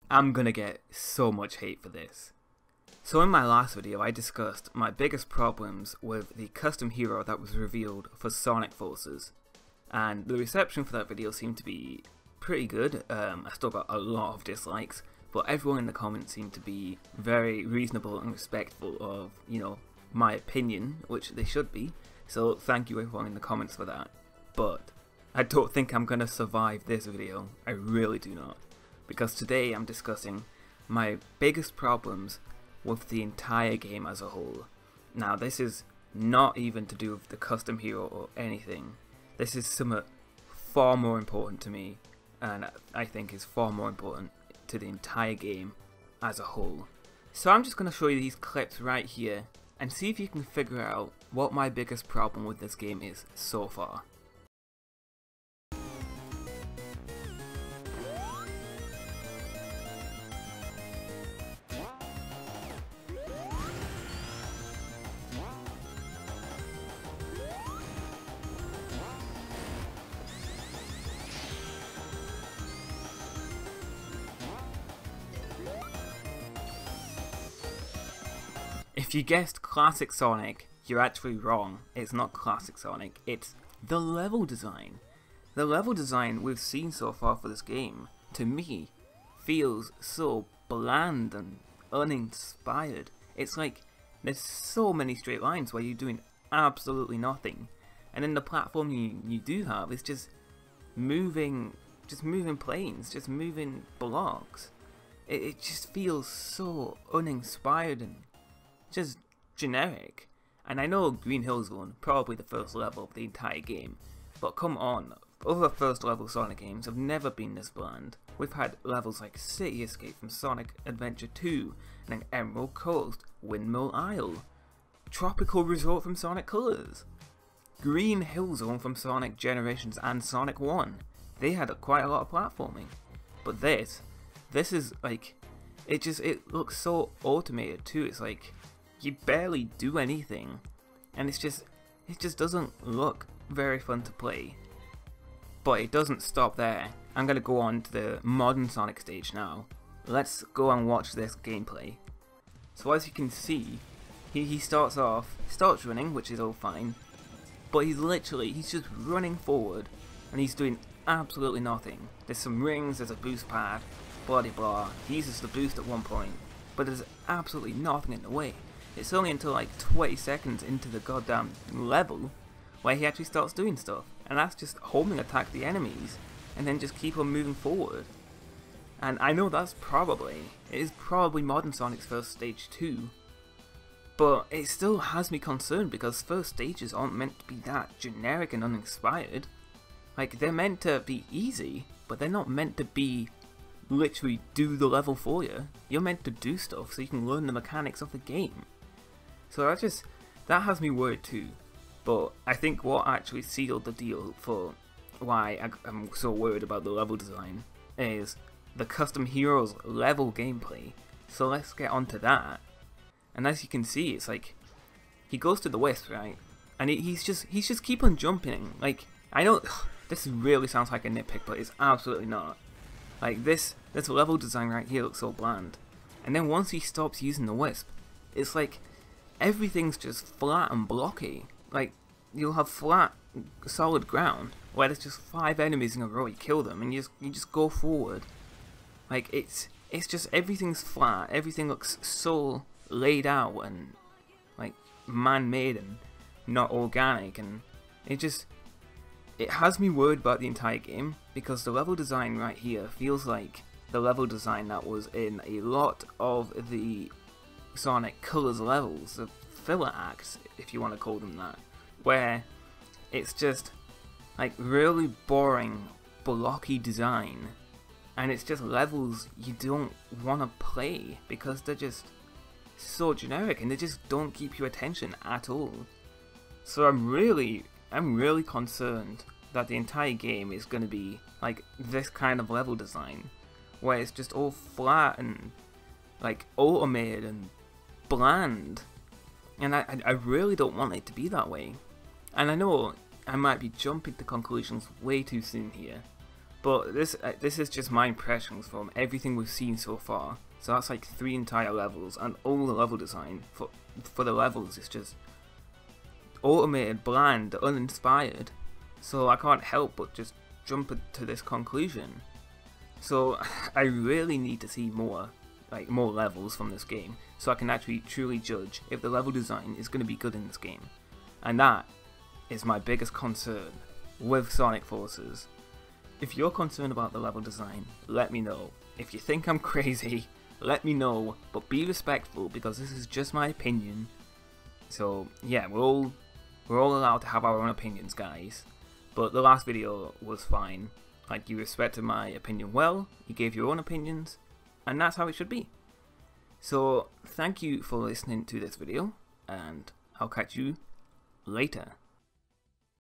I'm gonna get so much hate for this. So in my last video I discussed my biggest problems with the custom hero that was revealed for Sonic Forces, and the reception for that video seemed to be pretty good. I still got a lot of dislikes, but everyone in the comments seemed to be very reasonable and respectful of, my opinion, which they should be, so thank you everyone in the comments for that. But I don't think I'm gonna survive this video, I really do not, because today I'm discussing my biggest problems with the entire game as a whole. Now this is not even to do with the custom hero or anything, this is something far more important to me, and I think is far more important to the entire game as a whole. So I'm just going to show you these clips right here and see if you can figure out what my biggest problem with this game is so far. If you guessed Classic Sonic, you're actually wrong. It's not Classic Sonic, it's the level design. The level design we've seen so far for this game, to me, feels so bland and uninspired. It's like there's so many straight lines where you're doing absolutely nothing, and then the platform you do have is just moving planes, just moving blocks. It just feels so uninspired and just generic. And I know Green Hill Zone, probably the first level of the entire game, but come on, other first level Sonic games have never been this bland. We've had levels like City Escape from Sonic Adventure 2, and then Emerald Coast, Windmill Isle, Tropical Resort from Sonic Colors, Green Hill Zone from Sonic Generations and Sonic 1. They had quite a lot of platforming, but this is like, it looks so automated too. It's like you barely do anything, and it just doesn't look very fun to play. But it doesn't stop there. I'm gonna go on to the modern Sonic stage now. Let's go and watch this gameplay. So as you can see, he starts running, which is all fine, but he's just running forward, and he's doing absolutely nothing. There's some rings, there's a boost pad, blah de blah. He uses the boost at one point, but there's absolutely nothing in the way. It's only until like 20 seconds into the goddamn level where he actually starts doing stuff, and that's just homing attack the enemies and then just keep on moving forward. And I know it is probably Modern Sonic's first stage too, but it still has me concerned because first stages aren't meant to be that generic and uninspired. Like, they're meant to be easy, but they're not meant to be literally do the level for you. You're meant to do stuff so you can learn the mechanics of the game. So that has me worried too. But I think what actually sealed the deal for why I'm so worried about the level design is the custom heroes level gameplay. So let's get onto that. And as you can see, it's like he goes to the wisp, right? And he's just keep on jumping. Like, I know this really sounds like a nitpick, but it's absolutely not. Like this level design right here looks so bland. And then once he stops using the wisp, it's like everything's just flat and blocky. Like, you'll have flat, solid ground where there's just 5 enemies in a row. You kill them and you just go forward. Like, it's just everything's flat. Everything looks so laid out and like man-made and not organic, and it has me worried about the entire game, because the level design right here feels like the level design that was in a lot of the Sonic Colors levels, the filler acts, if you want to call them that, where it's just like really boring, blocky design, and it's just levels you don't want to play because they're just so generic and they just don't keep your attention at all. So I'm really concerned that the entire game is going to be like this kind of level design, where it's just all flat and like automated and bland, and I really don't want it to be that way. And I know I might be jumping to conclusions way too soon here, But this is just my impressions from everything we've seen so far. So that's like 3 entire levels, and all the level design for the levels is just automated, bland, uninspired. So I can't help but just jump to this conclusion. So I really need to see more levels from this game, so I can actually truly judge if the level design is going to be good in this game. And that is my biggest concern with Sonic Forces. If you're concerned about the level design, let me know. If you think I'm crazy, let me know, but be respectful, because this is just my opinion. So yeah, we're all allowed to have our own opinions, guys. But the last video was fine. Like, you respected my opinion well, you gave your own opinions, and that's how it should be. So thank you for listening to this video, and I'll catch you later.